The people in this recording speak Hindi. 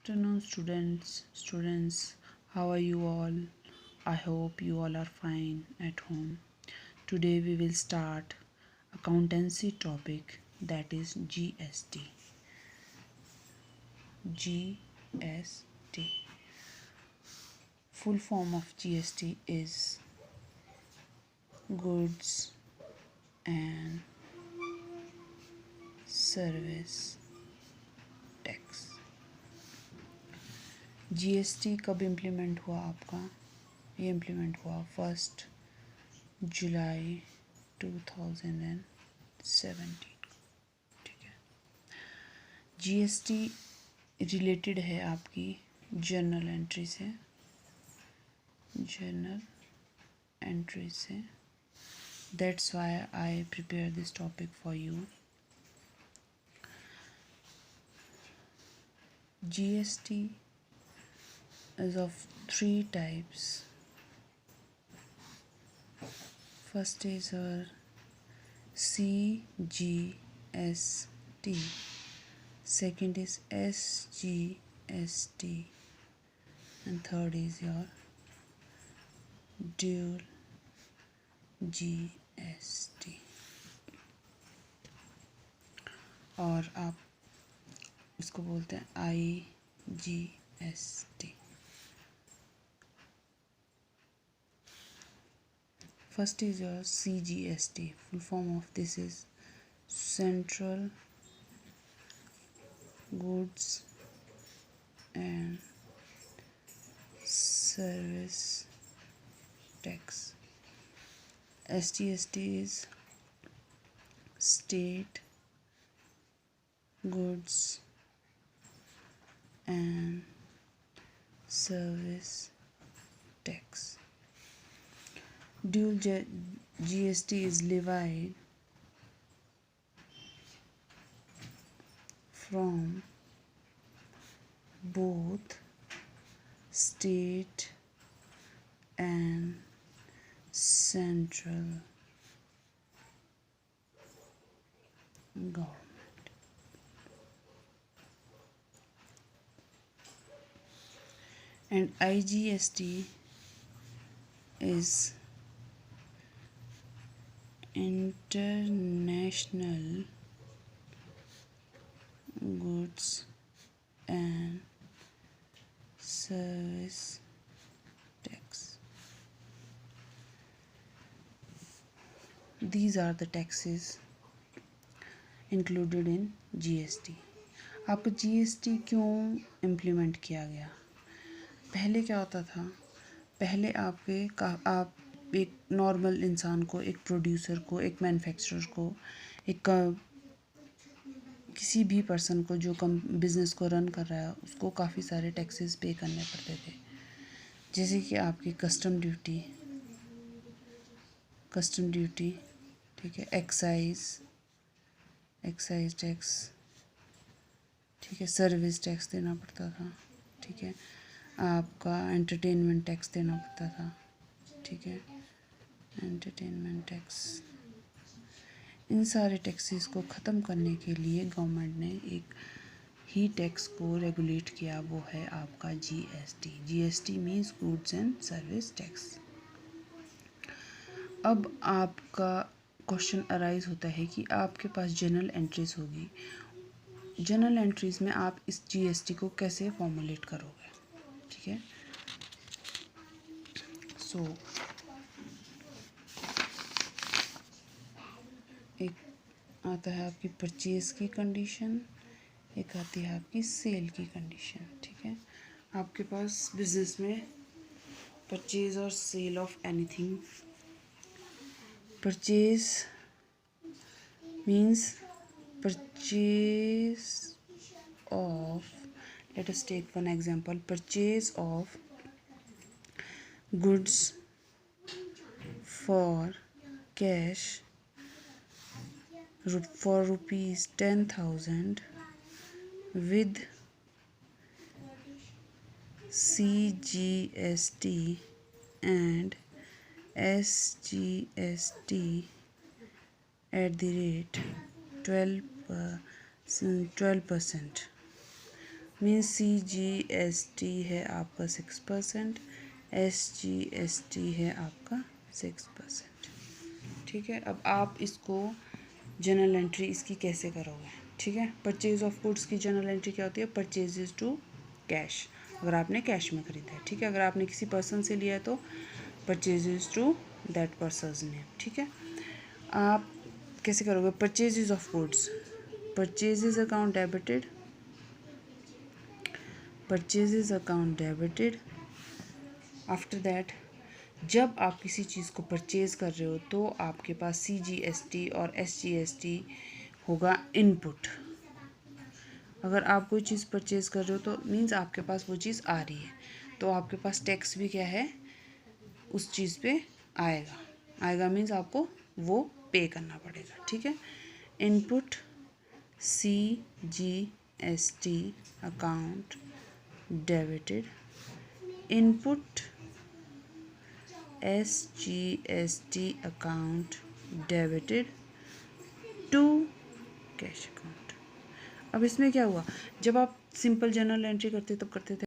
Afternoon, students, how are you all? I hope you all are fine at home. Today we will start accountancy topic, that is GST. GST. Full form of GST is Goods and Service Tax. GST कब इम्प्लीमेंट हुआ आपका? ये इम्प्लीमेंट हुआ 1 जुलाई 2017। ठीक है। GST रिलेटेड है आपकी जर्नल एंट्री से। That's why I prepare this topic for you. GST is of 3 types. First is our CGST. Second is SGST. And third is your dual GST. और आप इसको बोलते हैं IGST. First is your CGST. Full form of this is Central Goods and Service Tax. SGST is State Goods and Service Tax. Dual GST is levied from both state and central government. And IGST is International Goods and Service Tax. These are the taxes included in GST. आपको GST क्यों इम्प्लीमेंट किया गया? पहले क्या होता था? पहले आप एक नॉर्मल इंसान को, एक प्रोड्यूसर को, एक मैन्युफैक्चरर को, एक किसी भी पर्सन को जो बिज़नेस को रन कर रहा है उसको काफ़ी सारे टैक्सेस पे करने पड़ते थे। जैसे कि आपकी कस्टम ड्यूटी, ठीक है, एक्साइज टैक्स, ठीक है, सर्विस टैक्स देना पड़ता था, ठीक है, आपका एंटरटेनमेंट टैक्स देना पड़ता था, ठीक है, एंटरटेनमेंट टैक्स। इन सारे टैक्सेस को ख़त्म करने के लिए गवर्नमेंट ने एक ही टैक्स को रेगुलेट किया, वो है आपका GST. GST means goods and service tax. अब आपका क्वेश्चन अराइज होता है कि आपके पास जर्नल एंट्रीज होगी। जर्नल एंट्रीज में आप इस GST को कैसे फॉर्मुलेट करोगे? ठीक है। सो एक आता है आपकी परचेज की कंडीशन, एक आती है आपकी सेल की कंडीशन। ठीक है। आपके पास बिजनेस में परचेज और sale of anything. Purchase means purchase of, let us take one example, purchase of goods for cash for rupees 10,000 with CGST and SGST at the rate 12%, means CGST है आपका 6%, SGST है आपका 6%। ठीक है, अब आप इसको जर्नल एंट्री इसकी कैसे करोगे? ठीक है, परचेज ऑफ गुड्स की जर्नल एंट्री क्या होती है? परचेजेस टू कैश, अगर आपने कैश में खरीदा है। ठीक है, अगर आपने किसी पर्सन से लिया है तो purchases to that person's name. ठीक है, आप कैसे करोगे? Purchases of goods, purchases account debited, purchases account debited. After that जब आप किसी चीज़ को परचेज़ कर रहे हो तो आपके पास CGST और SGST होगा इनपुट। अगर आप कोई चीज़ परचेज़ कर रहे हो तो मीन्स आपके पास वो चीज़ आ रही है, तो आपके पास टैक्स भी क्या है? उस चीज़ पे आएगा मीन्स आपको वो पे करना पड़ेगा। ठीक है, input CGST account debited, input SGST account debited to cash account. अब इसमें क्या हुआ? जब आप सिंपल जर्नल एंट्री करते तब करते थे